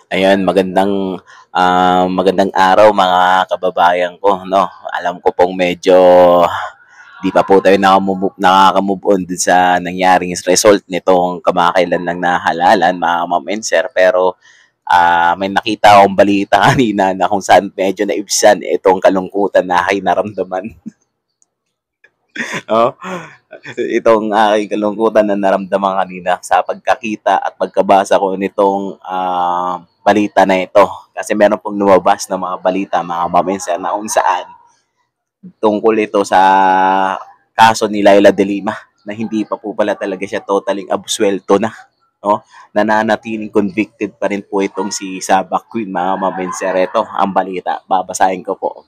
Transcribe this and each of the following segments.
Ayan, magandang araw mga kababayan ko, 'no. Alam ko pong medyo di pa po tayo nakaka-move on dun sa nangyaring result nitong kamakailan lang na halalan, mga ma'am and sir. Pero, may nakita akong balita kanina na kung saan medyo naibsan itong kalungkutan na aking naramdaman, 'no. Itong aking kalungkutan na naramdaman kanina sa pagkakita at pagkabasa ko nitong, balita na ito. Kasi meron pong lumabas na mga balita, mga ma'am and sir, na kung saan tungkol ito sa kaso ni Laila De Lima na hindi pa po pala talaga siya totaling absuelto na, 'no. Nananatiling convicted pa rin po itong si Sabah Queen, mga ma'am and sir. Ito ang balita, babasahin ko po.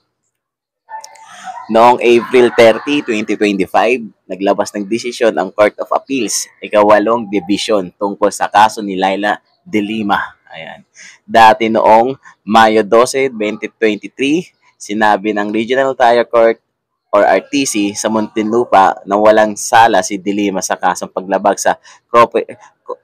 Noong April 30, 2025, naglabas ng desisyon ang Court of Appeals, ikawalong division tungkol sa kaso ni Laila De Lima. Ayan. Dati noong Mayo 12, 2023, sinabi ng Regional Trial Court or RTC sa Muntinlupa na walang sala si De Lima sa kasong paglabag sa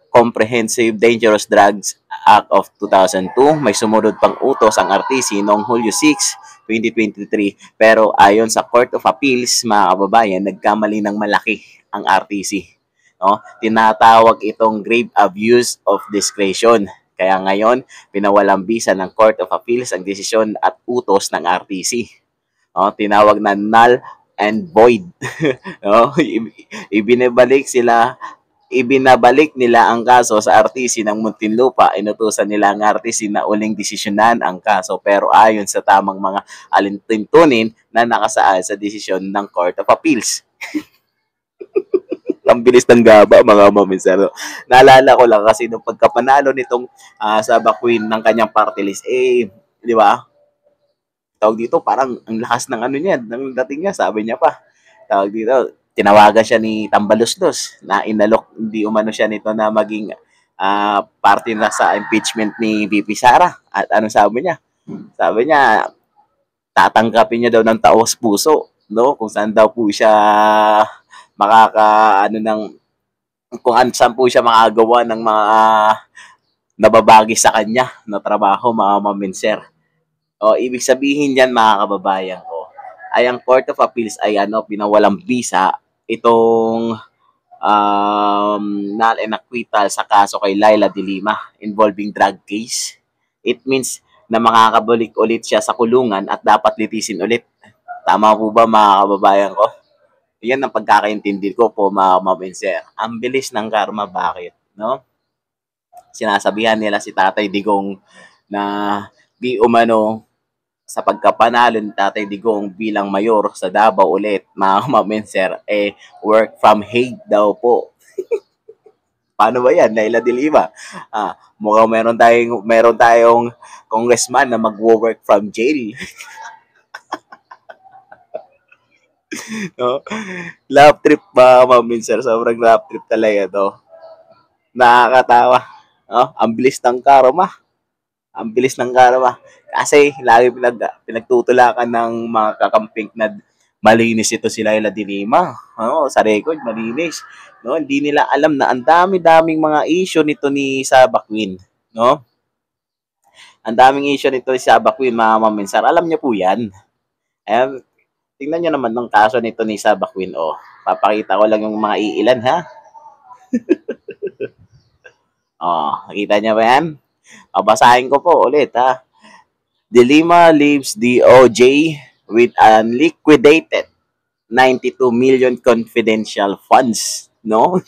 Comprehensive Dangerous Drugs Act of 2002. May sumunod pang utos ang RTC noong Hulyo 6, 2023. Pero ayon sa Court of Appeals, mga kababayan, nagkamali ng malaki ang RTC. No? Tinatawag itong grave abuse of discretion. Kaya ngayon, pinawalang bisa ng Court of Appeals ang desisyon at utos ng RTC. No? Tinawag na null and void. No? Ibinabalik nila ang kaso sa RTC ng Muntinlupa. Inutusan nila ang RTC na uling desisyonan ang kaso, pero ayon sa tamang mga alintuntunin na nakasaad sa desisyon ng Court of Appeals. Ang bilis ng gaba, mga mamisero. Naalala ko lang kasi nung pagkapanalo nitong Sabah Queen ng kanyang party list, di ba? Tawag dito, parang ang lakas ng ano niya, ng dating niya, sabi niya pa. Tawag dito, tinawagan siya ni Tambaluslos na inalok, hindi umano siya nito na maging party na sa impeachment ni VP Sara. At ano sabi niya? Sabi niya, tatanggapin niya daw ng taos puso, no? Kung saan daw po siya kung saan po siya makagawa ng mga nababagi sa kanya na trabaho, mga maminser. O, ibig sabihin yan, mga kababayan ko, ay ang Court of Appeals ay pinawalang bisa itong null and acquittal sa kaso kay Laila De Lima involving drug case. It means na makakabalik ulit siya sa kulungan at dapat litisin ulit. Tama po ba, mga kababayan ko? Yan ang pagkakaintindi ko po, mga maminser. Ang bilis ng karma, bakit? No? Sinasabihan nila si Tatay Digong na di umano sa pagkapanalo ni Tatay Digong bilang mayor sa Davao ulit, mga maminser, work from Hague daw po. Paano ba yan, Laila De Lima? Mukhang meron tayong congressman na mag-work from jail. No? Love trip ba, maminser? Sobrang love trip talaga to. Nakakatawa. No? Ang bilis ng karma. Ang bilis ng karma. Kasi lagi pinagtutulakan ng mga kakamping na malinis ito si Laila De Lima. Sa record, malinis. No? Hindi nila alam na ang dami-daming mga issue nito ni Sabah Queen. No? Ang daming issue nito ni Sabah Queen, mga maminsar. Alam niyo po yan. Tingnan niyo naman ng kaso nito ni Sabah Queen. Papakita ko lang yung mga iilan, ha? Nakita niyo ba yan? Basahin ko po ulit, ha? De Lima leaves DOJ with unliquidated 92 million confidential funds, no?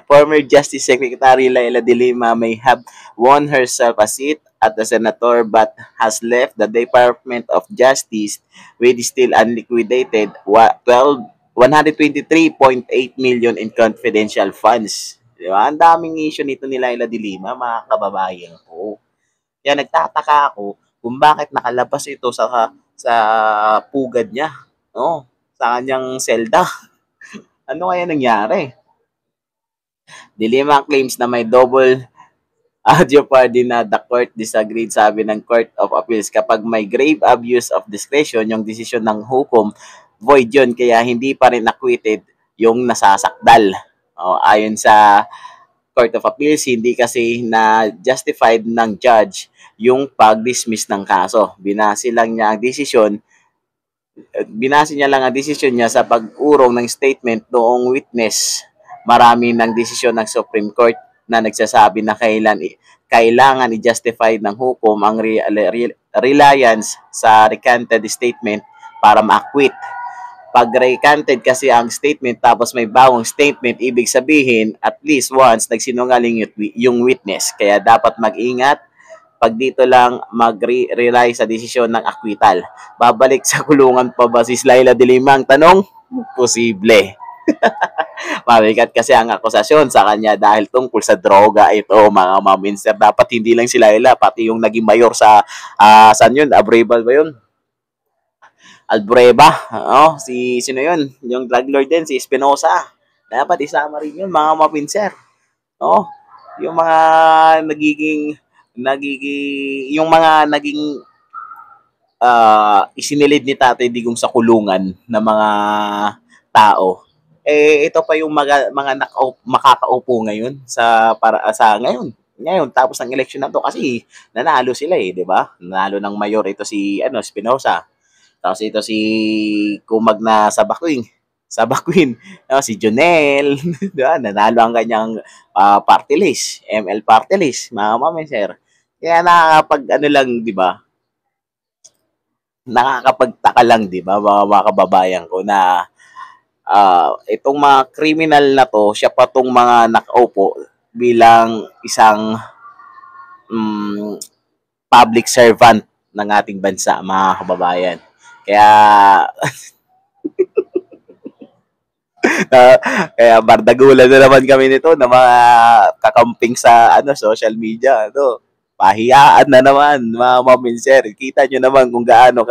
Former Justice Secretary Laila De Lima may have won herself a seat at the senator but has left the Department of Justice with still unliquidated 123.8 million in confidential funds. Diba? Ang daming issue nito ni Laila De Lima, mga kababayan ko. Kaya nagtataka ako kung bakit nakalabas ito sa pugad niya, no? Sa kanyang selda. Ano kaya nangyari? De Lima claims na may double jeopardy na the court disagreed, sabi ng Court of Appeals. Kapag may grave abuse of discretion, yung desisyon ng hukom, void yun, kaya hindi pa rin acquitted yung nasasakdal. Ayon sa Court of Appeals, hindi kasi na justified ng judge yung pag-dismiss ng kaso. Binase niya lang ang desisyon niya sa pag-urong ng statement noong witness. Marami ng desisyon ng Supreme Court na nagsasabi na kailangan i-justify ng hukom ang reliance sa recanted statement para ma-acquit. Pag recanted kasi ang statement tapos may bawang statement, ibig sabihin at least once nagsinungaling yung witness. Kaya dapat mag-ingat pag dito lang mag-rely sa desisyon ng acquittal. Babalik sa kulungan pa ba si Laila de Lima? Ang tanong, posible. Mabigat kasi ang akusasyon sa kanya dahil tungkol sa droga ito, mga maminster. Dapat hindi lang si Laila, pati yung naging mayor sa, saan yun? Abrebal ba yun? Albreva. Sino yun? Yung drug lord din, si Espinosa. Dapat isama rin yun, mga mapinser. Yung mga yung mga naging isinilid ni Tatay Digong sa kulungan ng mga tao. Ito pa yung mga makakaupo ngayon sa ngayon tapos ng election na to kasi nanalo sila di ba? Nanalo ng mayor ito si Espinosa. Tapos ito si Kumag na Sabaquin, si Jonel, diba? Nanalo ang kanyang party list, ML party list, mga mamiser. Kaya lang, di ba? Nakakapagtaka lang, di ba, mga kababayan ko na itong mga criminal na to, siya pa tong mga nakaupo bilang isang public servant ng ating bansa, mga kababayan. Kaya kaya bardagulan na naman kami nito na mga kakamping sa social media. Pahiyaan na naman, mga maminser. Kita nyo naman kung gaano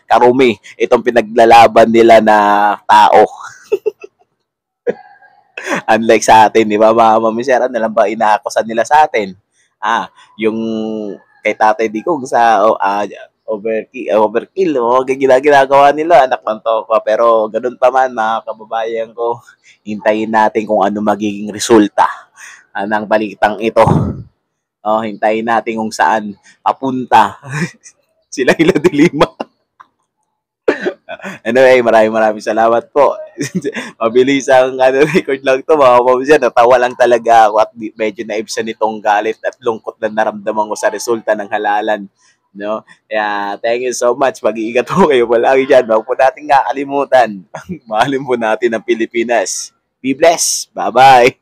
karumi itong pinaglalaban nila na tao. Unlike sa atin, di ba, mga maminser, ano lang ba inaakusan nila sa atin? Yung kay Tatay Digong sa overkill, ginagawa nila, anak ng toka. Pero ganun pa man, mga kababayan ko, hintayin natin kung ano magiging resulta ng balitang ito. Hintayin natin kung saan papunta sila de Lima. Anyway, maraming salamat po. Mabilis ang record lang to, mga pamilya. Natawa lang talaga ako at medyo naibsan itong galit at lungkot na naramdaman ko sa resulta ng halalan. Kaya thank you so much. Mag-iingat po kayo palagi dyan. Huwag po natin kakalimutan. Mahalin po natin ang Pilipinas. Be blessed. Bye-bye.